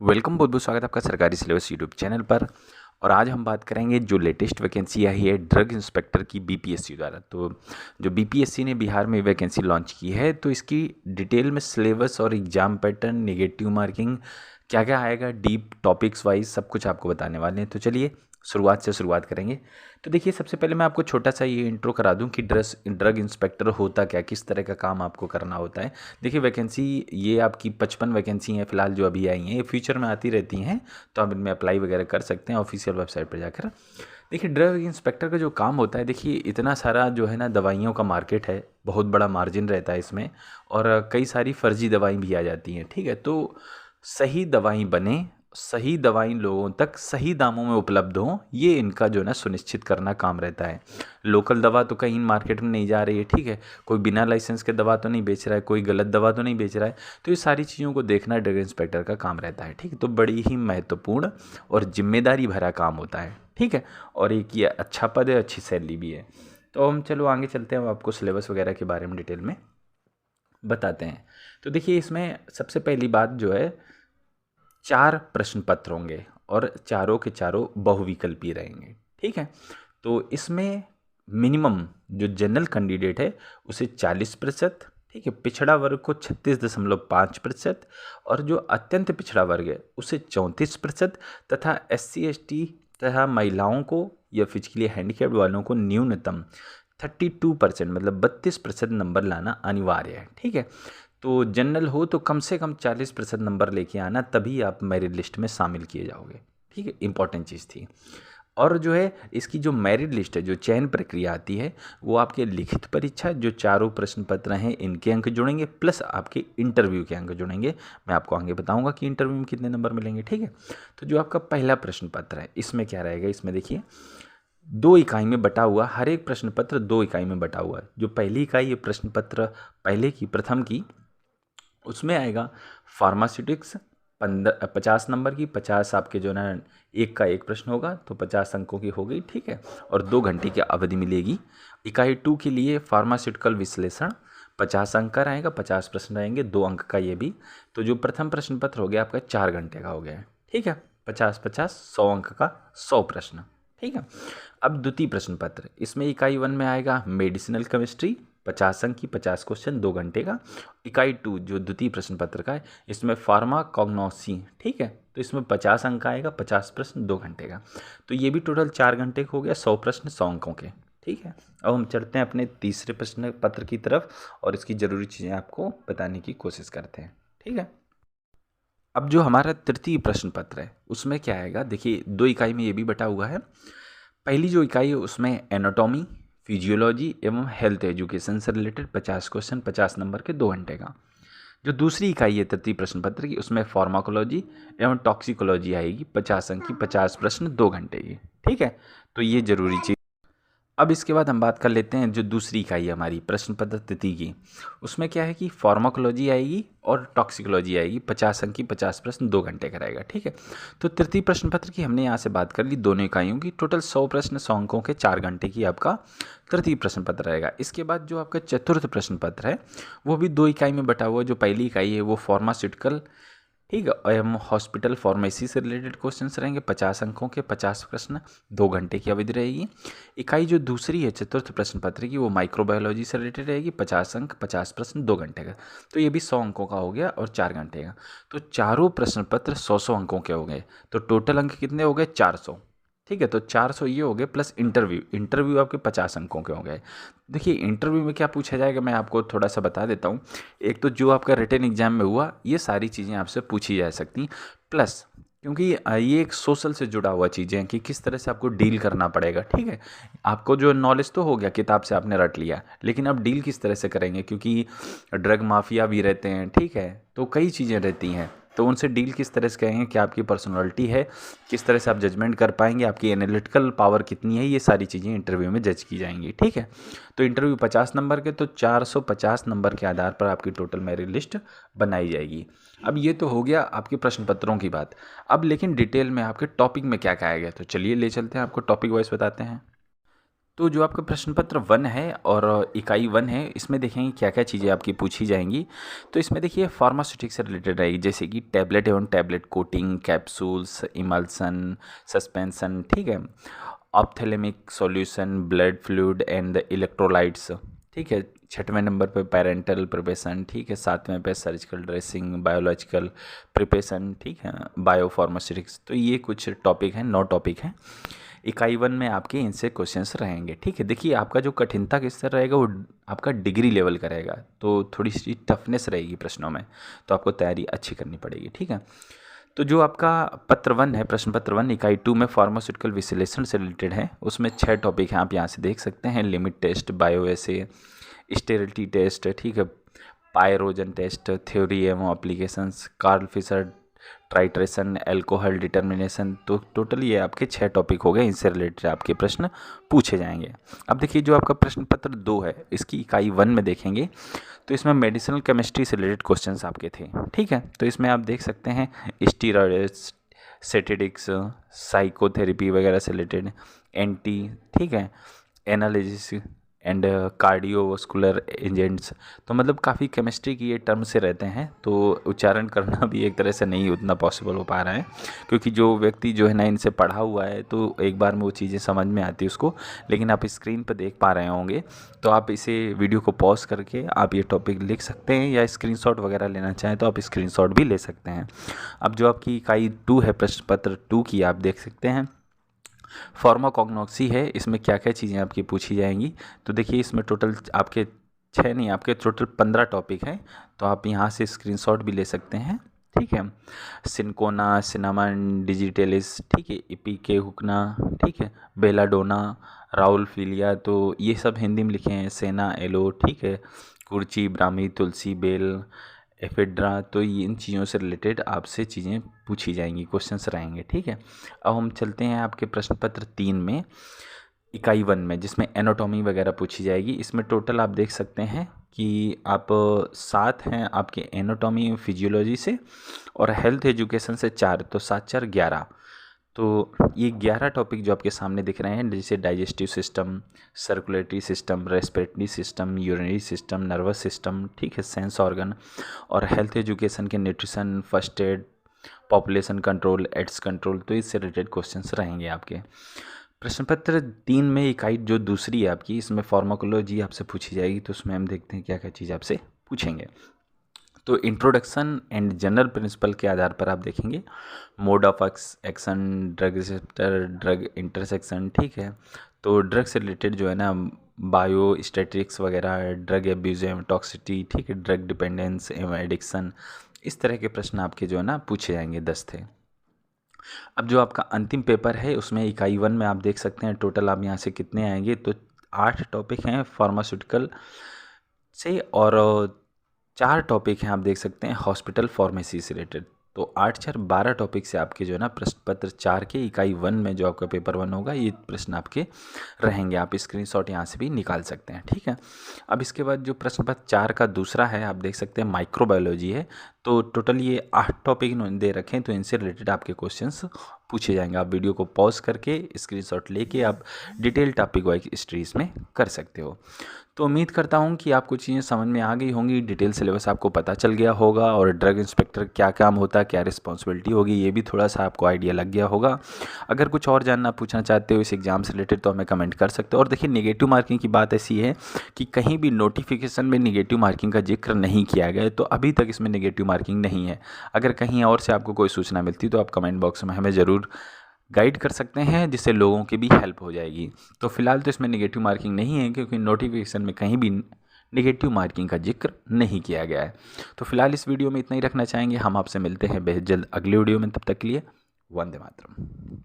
Welcome, बहुत बहुत स्वागत है आपका सरकारी सिलेबस यूट्यूब चैनल पर। और आज हम बात करेंगे जो लेटेस्ट वैकेंसी आई है ड्रग इंस्पेक्टर की बीपीएससी द्वारा। तो जो बीपीएससी ने बिहार में वैकेंसी लॉन्च की है, तो इसकी डिटेल में सिलेबस और एग्जाम पैटर्न, नेगेटिव मार्किंग, क्या क्या आएगा, डीप टॉपिक्स वाइज सब कुछ आपको बताने वाले हैं। तो चलिए शुरुआत से शुरुआत करेंगे। तो देखिए, सबसे पहले मैं आपको छोटा सा ये इंट्रो करा दूं कि ड्रग इंस्पेक्टर होता क्या, किस तरह का काम आपको करना होता है। देखिए, वैकेंसी ये आपकी 55 वैकेंसी हैं फिलहाल जो अभी आई हैं, ये फ्यूचर में आती रहती हैं, तो आप इनमें अप्लाई वगैरह कर सकते हैं ऑफिशियल वेबसाइट पर जाकर। देखिए, ड्रग इंस्पेक्टर का जो काम होता है, देखिए इतना सारा जो है ना दवाइयों का मार्केट है, बहुत बड़ा मार्जिन रहता है इसमें, और कई सारी फर्जी दवाई भी आ जाती हैं। ठीक है, तो सही दवाई बने, सही दवाई लोगों तक सही दामों में उपलब्ध हो, ये इनका जो है ना सुनिश्चित करना काम रहता है। लोकल दवा तो कहीं मार्केट में नहीं जा रही है, ठीक है, कोई बिना लाइसेंस के दवा तो नहीं बेच रहा है, कोई गलत दवा तो नहीं बेच रहा है, तो ये सारी चीज़ों को देखना ड्रग इंस्पेक्टर का काम रहता है। ठीक है, तो बड़ी ही महत्वपूर्ण और जिम्मेदारी भरा काम होता है। ठीक है, और एक ये अच्छा पद है, अच्छी सैलरी भी है। तो हम चलो आगे चलते हैं, हम आपको सिलेबस वगैरह के बारे में डिटेल में बताते हैं। तो देखिए, इसमें सबसे पहली बात जो है, 4 प्रश्न पत्र होंगे और चारों के चारों बहुविकल्पीय रहेंगे। ठीक है, तो इसमें मिनिमम जो जनरल कैंडिडेट है उसे 40%, ठीक है, पिछड़ा वर्ग को 36.5%, और जो अत्यंत पिछड़ा वर्ग है उसे 34%, तथा SC ST तथा महिलाओं को या फिजिकली हैंडीकैप्ड वालों को न्यूनतम 32% मतलब 32% नंबर लाना अनिवार्य है। ठीक है, तो जनरल हो तो कम से कम 40% नंबर लेके आना, तभी आप मेरिट लिस्ट में शामिल किए जाओगे। ठीक है, इंपॉर्टेंट चीज़ थी। और जो है इसकी जो मेरिट लिस्ट है, जो चयन प्रक्रिया आती है, वो आपके लिखित परीक्षा, जो चारों प्रश्न पत्र हैं इनके अंक जुड़ेंगे, प्लस आपके इंटरव्यू के अंक जुड़ेंगे। मैं आपको आगे बताऊंगा कि इंटरव्यू में कितने नंबर मिलेंगे। ठीक है, तो जो आपका पहला प्रश्न पत्र है, इसमें क्या रहेगा, इसमें देखिए 2 इकाई में बटा हुआ, हर एक प्रश्न पत्र 2 इकाई में बटा हुआ है। जो पहली इकाई है प्रश्न पत्र पहले की, प्रथम की, उसमें आएगा फार्मास्यूटिक्स 50 नंबर की, 50 आपके जो ना एक का एक प्रश्न होगा, तो 50 अंकों की हो गई। ठीक है, और 2 घंटे की अवधि मिलेगी। इकाई 2 के लिए फार्मास्यूटिकल विश्लेषण 50 अंक का रहेगा, 50 प्रश्न रहेंगे, 2 अंक का ये भी। तो जो प्रथम प्रश्न पत्र हो गया आपका 4 घंटे का हो गया है। ठीक है, 50-50 100 अंक का 100 प्रश्न। ठीक है, अब द्वितीय प्रश्न पत्र, इसमें इकाई 1 में आएगा मेडिसिनल केमिस्ट्री 50 अंक की, 50 क्वेश्चन, 2 घंटे का। इकाई 2 जो द्वितीय प्रश्न पत्र का है, इसमें फार्माकोग्नोसी, ठीक है, तो इसमें 50 अंक आएगा, 50 प्रश्न, 2 घंटे का। तो ये भी टोटल 4 घंटे का हो गया, 100 प्रश्न 100 अंकों के। ठीक है, अब हम चलते हैं अपने तीसरे प्रश्न पत्र की तरफ और इसकी ज़रूरी चीज़ें आपको बताने की कोशिश करते हैं। ठीक है, अब जो हमारा तृतीय प्रश्न पत्र है उसमें क्या आएगा, देखिए 2 इकाई में ये भी बटा हुआ है। पहली जो इकाई है उसमें एनाटॉमी, फिजियोलॉजी एवं हेल्थ एजुकेशन से रिलेटेड 50 क्वेश्चन, 50 नंबर के, 2 घंटे का। जो दूसरी इकाई है तृतीय प्रश्न पत्र की, उसमें फार्माकोलॉजी एवं टॉक्सिकोलॉजी आएगी, 50 अंक की, 50 प्रश्न, 2 घंटे की। ठीक है, तो ये जरूरी चीज़। अब इसके बाद हम बात कर लेते हैं जो दूसरी इकाई है हमारी प्रश्न पत्र तृतीय की, उसमें क्या है कि फार्माकोलॉजी आएगी और टॉक्सिकोलॉजी आएगी, 50 अंक की, 50 प्रश्न, 2 घंटे का रहेगा। ठीक है, तो तृतीय प्रश्न पत्र की हमने यहाँ से बात कर ली, दोनों इकाइयों की, टोटल 100 प्रश्न 100 अंकों के, 4 घंटे की आपका तृतीय प्रश्न पत्र रहेगा। इसके बाद जो आपका चतुर्थ प्रश्न पत्र है वो भी 2 इकाई में बटा हुआ है। जो पहली इकाई है वो फार्मास्यूटिकल, ठीक है, एवं हॉस्पिटल फार्मेसी से रिलेटेड क्वेश्चंस रहेंगे, 50 अंकों के, 50 प्रश्न, 2 घंटे की अवधि रहेगी। इकाई जो दूसरी है चतुर्थ प्रश्न पत्र की, वो माइक्रोबायोलॉजी से रिलेटेड रहेगी, 50 अंक, 50 प्रश्न, 2 घंटे का। तो ये भी 100 अंकों का हो गया और 4 घंटे का। तो चारों प्रश्न पत्र 100-100 अंकों के हो गए, तो टोटल अंक कितने हो गए, 400। ठीक है, तो 400 ये हो गए, प्लस इंटरव्यू आपके 50 अंकों के हो गए। देखिए, इंटरव्यू में क्या पूछा जाएगा मैं आपको थोड़ा सा बता देता हूँ। एक तो जो आपका रिटन एग्जाम में हुआ, ये सारी चीज़ें आपसे पूछी जा सकती, प्लस क्योंकि ये एक सोशल से जुड़ा हुआ चीज़ें हैं कि किस तरह से आपको डील करना पड़ेगा। ठीक है, आपको जो नॉलेज तो हो गया, किताब से आपने रट लिया, लेकिन अब डील किस तरह से करेंगे, क्योंकि ड्रग माफिया भी रहते हैं। ठीक है, तो कई चीज़ें रहती हैं, तो उनसे डील किस तरह से करेंगे, क्या आपकी पर्सनैलिटी है, किस तरह से आप जजमेंट कर पाएंगे, आपकी एनालिटिकल पावर कितनी है, ये सारी चीज़ें इंटरव्यू में जज की जाएंगी। ठीक है, तो इंटरव्यू 50 नंबर के, तो 450 नंबर के आधार पर आपकी टोटल मेरिट लिस्ट बनाई जाएगी। अब ये तो हो गया आपके प्रश्न पत्रों की बात। अब लेकिन डिटेल में आपके टॉपिक में क्या क्या आएगा, तो चलिए ले चलते हैं, आपको टॉपिक वाइज बताते हैं। तो जो आपका प्रश्न पत्र 1 है और इकाई 1 है, इसमें देखेंगे क्या क्या चीज़ें आपकी पूछी जाएंगी। तो इसमें देखिए फार्मास्यूटिक्स से रिलेटेड रहेगी, जैसे कि टैबलेट एवं tablet coating, capsules, emulsion, suspension, ठीक है, ophthalmic solution, blood fluid and electrolytes, ठीक है। 6वें नंबर पे पेरेंटल प्रिपरेशन, ठीक है। 7वें पे सर्जिकल ड्रेसिंग, बायोलॉजिकल प्रिपरेशन, ठीक है, बायोफार्मास्यूटिक्स। तो ये कुछ टॉपिक हैं, 9 टॉपिक हैं। इकाई 1 में आपके इनसे क्वेश्चंस रहेंगे, ठीक है। देखिए आपका जो कठिनता का स्तर रहेगा वो आपका डिग्री लेवल का रहेगा, तो थोड़ी सी टफनेस रहेगी प्रश्नों में, तो आपको तैयारी अच्छी करनी पड़ेगी, ठीक है। तो जो आपका पत्र 1 है, प्रश्न पत्र 1 इकाई 2 में फार्मास्यूटिकल विश्लेषण से रिलेटेड है। उसमें 6 टॉपिक हैं, आप यहाँ से देख सकते हैं। Limit test, bioassay, sterility test, ठीक है, पायरोजन टेस्ट, थ्योरी एवं applications, Karl Fischer titration, alcohol determination. तो टोटल ये आपके 6 टॉपिक हो गए, इनसे रिलेटेड आपके प्रश्न पूछे जाएंगे। अब देखिए जो आपका प्रश्न पत्र 2 है, इसकी इकाई 1 में देखेंगे तो इसमें मेडिसिनल केमिस्ट्री से रिलेटेड क्वेश्चंस आपके थे, ठीक है। तो इसमें आप देख सकते हैं स्टीरॉयड्स, सेटेटिक्स, साइकोथेरेपी वगैरह से रिलेटेड, एंटी, ठीक है, एनालिसिस एंड कार्डियोवास्कुलर एजेंट्स। तो मतलब काफ़ी केमिस्ट्री की ये टर्म से रहते हैं, तो उच्चारण करना भी एक तरह से नहीं उतना पॉसिबल हो पा रहा है, क्योंकि जो व्यक्ति जो है ना इनसे पढ़ा हुआ है तो एक बार में वो चीज़ें समझ में आती है उसको। लेकिन आप स्क्रीन पर देख पा रहे होंगे, तो आप इसे वीडियो को पॉज करके आप ये टॉपिक लिख सकते हैं, या स्क्रीनशॉट वगैरह लेना चाहें तो आप स्क्रीनशॉट भी ले सकते हैं। अब जो आपकी इकाई 2 है, प्रश्न पत्र 2 की, आप देख सकते हैं फार्माकोग्नोसी है। इसमें क्या क्या चीज़ें आपकी पूछी जाएंगी, तो देखिए इसमें टोटल आपके 6 नहीं, आपके टोटल 15 टॉपिक हैं, तो आप यहाँ से स्क्रीनशॉट भी ले सकते हैं, ठीक है। सिनकोना, सिनामन डिजिटेलिस, ठीक है, इपिके हुकना, ठीक है, बेलाडोना, राउलफिलिया, तो ये सब हिंदी में लिखे हैं। सेना एलो, ठीक है, कुर्ची, ब्राह्मी, तुलसी, बेल, एफेड्रा। तो ये इन चीज़ों से रिलेटेड आपसे चीज़ें पूछी जाएंगी, क्वेश्चंस रहेंगे, ठीक है। अब हम चलते हैं आपके प्रश्न पत्र 3 में, इकाई 1 में, जिसमें एनाटॉमी वगैरह पूछी जाएगी। इसमें टोटल आप देख सकते हैं कि आप 7 हैं आपके एनाटॉमी फिजियोलॉजी से, और हेल्थ एजुकेशन से 4, तो 7 4 11। तो ये 11 टॉपिक जो आपके सामने दिख रहे हैं, जैसे digestive system, circulatory system, respiratory system, urinary system, nervous system, ठीक है, सेंस ऑर्गन, और हेल्थ एजुकेशन के nutrition, first aid, population control, AIDS control. तो इससे रिलेटेड क्वेश्चंस रहेंगे आपके। प्रश्न पत्र 3 में इकाई जो दूसरी है आपकी, इसमें फार्माकोलॉजी आपसे पूछी जाएगी। तो उसमें हम देखते हैं क्या क्या चीज़ आपसे पूछेंगे। तो इंट्रोडक्शन एंड जनरल प्रिंसिपल के आधार पर आप देखेंगे mode of action, drug receptor, drug intersection, ठीक है। तो ड्रग से रिलेटेड जो है ना बायो स्टैटिक्स वगैरह, ड्रग एब्यूज एवं टॉक्सिटी, ठीक है, ड्रग डिपेंडेंस एवं एडिक्शन, इस तरह के प्रश्न आपके जो है ना पूछे जाएंगे, 10 थे। अब जो आपका अंतिम पेपर है उसमें इकाई 1 में आप देख सकते हैं टोटल आप यहाँ से कितने आएंगे, तो 8 टॉपिक हैं फार्मास्यूटिकल से, और 4 टॉपिक हैं आप देख सकते हैं हॉस्पिटल फार्मेसी से रिलेटेड। तो 8 4 12 टॉपिक से आपके जो है ना प्रश्न पत्र 4 के इकाई 1 में जो आपका पेपर 1 होगा, ये प्रश्न आपके रहेंगे। आप स्क्रीनशॉट यहाँ से भी निकाल सकते हैं, ठीक है। अब इसके बाद जो प्रश्न पत्र 4 का दूसरा है, आप देख सकते हैं माइक्रोबायोलॉजी है। तो टोटल ये 8 टॉपिक इन्होंने दे रखे हैं, तो इनसे रिलेटेड आपके क्वेश्चंस पूछे जाएंगे। आप वीडियो को पॉज करके स्क्रीनशॉट लेके आप डिटेल टॉपिक वाइज हिस्ट्री इसमें कर सकते हो। तो उम्मीद करता हूँ कि आपको चीज़ें समझ में आ गई होंगी, डिटेल सिलेबस आपको पता चल गया होगा, और ड्रग इंस्पेक्टर क्या काम होता है, क्या रिस्पॉन्सिबिलिटी होगी, ये भी थोड़ा सा आपको आइडिया लग गया होगा। अगर कुछ और जानना पूछना चाहते हो इस एग्ज़ाम से रिलेटेड तो हमें कमेंट कर सकते हो। और देखिए नेगेटिव मार्किंग की बात ऐसी है कि कहीं भी नोटिफिकेशन में नेगेटिव मार्किंग का जिक्र नहीं किया गया है, तो अभी तक इसमें नेगेटिव मार्किंग नहीं है। अगर कहीं और से आपको कोई सूचना मिलती तो आप कमेंट बॉक्स में हमें ज़रूर गाइड कर सकते हैं, जिससे लोगों की भी हेल्प हो जाएगी। तो फिलहाल तो इसमें नेगेटिव मार्किंग नहीं है, क्योंकि नोटिफिकेशन में कहीं भी नेगेटिव मार्किंग का जिक्र नहीं किया गया है। तो फिलहाल इस वीडियो में इतना ही रखना चाहेंगे। हम आपसे मिलते हैं बेहद जल्द अगले वीडियो में, तब तक के लिए वंदे मातरम।